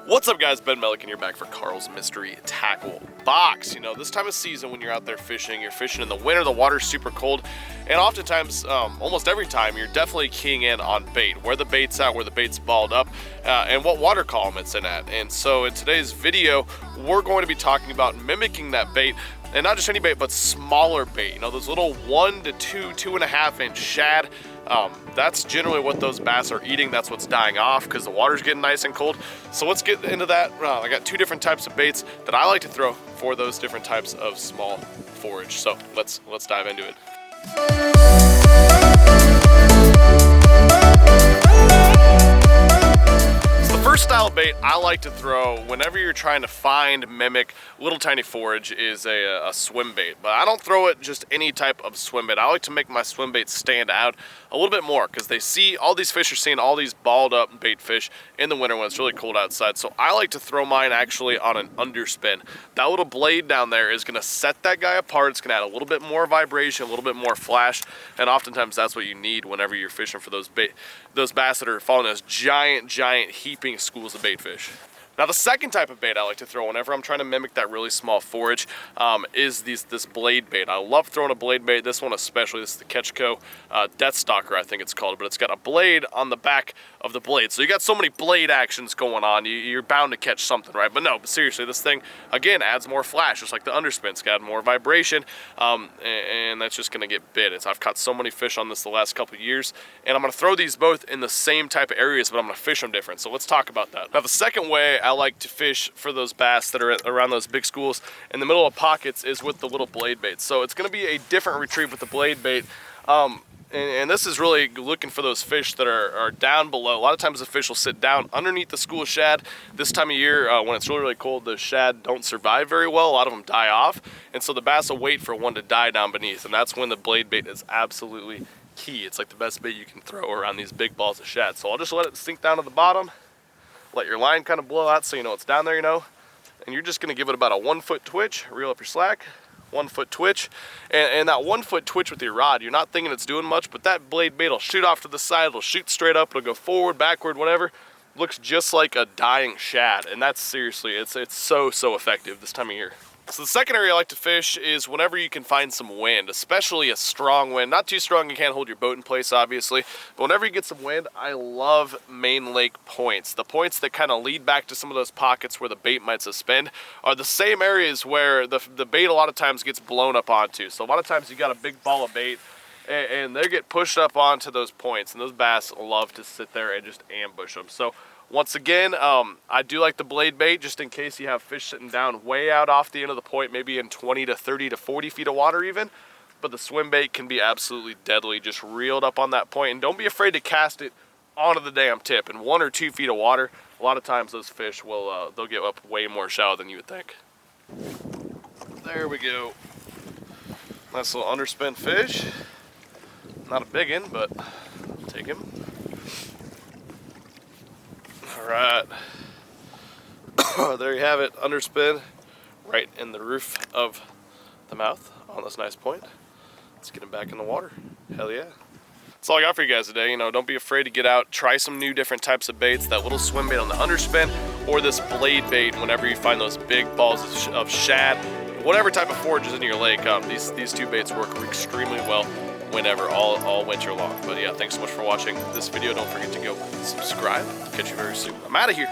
What's up, guys? Ben Melick, and you're back for Carl's Mystery Tackle Box. You know, this time of season when you're out there fishing, you're fishing in the winter, the water's super cold, and oftentimes, almost every time, you're definitely keying in on bait, where the bait's at, where the bait's balled up, and what water column it's in at. And so in today's video, we're going to be talking about mimicking that bait, and not just any bait, but smaller bait. You know, those little 1 to 2.5 inch shad. That's generally what those bass are eating. That's what's dying off because the water's getting nice and cold. So let's get into that. I got two different types of baits that I like to throw for those different types of small forage. So let's dive into it. First style of bait I like to throw whenever you're trying to find, mimic little tiny forage is a swim bait. But I don't throw it just any type of swim bait. I like to make my swim bait stand out a little bit more because they see, all these fish are seeing all these balled up bait fish in the winter when it's really cold outside. So I like to throw mine actually on an underspin. That little blade down there is going to set that guy apart. It's going to add a little bit more vibration, a little bit more flash, and oftentimes that's what you need whenever you're fishing for those bass that are falling as giant heaping schools of bait fish. Now the second type of bait I like to throw whenever I'm trying to mimic that really small forage is this blade bait. I love throwing a blade bait. This one especially, this is the Ketchco Death Stalker, I think it's called, but it's got a blade on the back of the blade. So you got so many blade actions going on, you're bound to catch something, right? But no, but seriously, this thing, again, adds more flash, just like the underspin. It's got more vibration, and that's just gonna get bit. I've caught so many fish on this the last couple of years, and I'm gonna throw these both in the same type of areas, but I'm gonna fish them different. So let's talk about that. Now the second way I like to fish for those bass that are around those big schools in the middle of pockets is with the little blade bait. So it's gonna be a different retrieve with the blade bait. And this is really looking for those fish that are down below. A lot of times the fish will sit down underneath the school of shad. This time of year, when it's really cold, the shad don't survive very well. A lot of them die off. And so the bass will wait for one to die down beneath. And that's when the blade bait is absolutely key. It's like the best bait you can throw around these big balls of shad. So I'll just let it sink down to the bottom. Let your line kind of blow out so you know it's down there, you know. And you're just gonna give it about a 1 foot twitch, reel up your slack. 1 foot twitch, and that 1 foot twitch with your rod, you're not thinking it's doing much, but that blade bait will shoot off to the side, it'll shoot straight up, it'll go forward, backward, whatever. Looks just like a dying shad, and that's seriously, it's so effective this time of year. So the second area I like to fish is whenever you can find some wind, especially a strong wind. Not too strong, you can't hold your boat in place, obviously, but whenever you get some wind, I love main lake points. The points that kind of lead back to some of those pockets where the bait might suspend are the same areas where the bait a lot of times gets blown up onto. So a lot of times you got a big ball of bait, and they get pushed up onto those points, and those bass love to sit there and just ambush them. So once again, I do like the blade bait just in case you have fish sitting down way out off the end of the point, maybe in 20 to 30 to 40 feet of water even. But the swim bait can be absolutely deadly, just reeled up on that point. And don't be afraid to cast it onto the damn tip. In 1 or 2 feet of water, a lot of times those fish will, they'll get up way more shallow than you would think. There we go. Nice little underspin fish. Not a big one, but I'll take him. All right, there you have it, underspin right in the roof of the mouth on this nice point. Let's get him back in the water. Hell yeah. That's all I got for you guys today. You know, don't be afraid to get out, try some new different types of baits, that little swim bait on the underspin, or this blade bait whenever you find those big balls of shad. Whatever type of forage is in your lake, these two baits work extremely well whenever, all winter long. But yeah, thanks so much for watching this video. Don't forget to go subscribe. Catch you very soon. I'm out of here.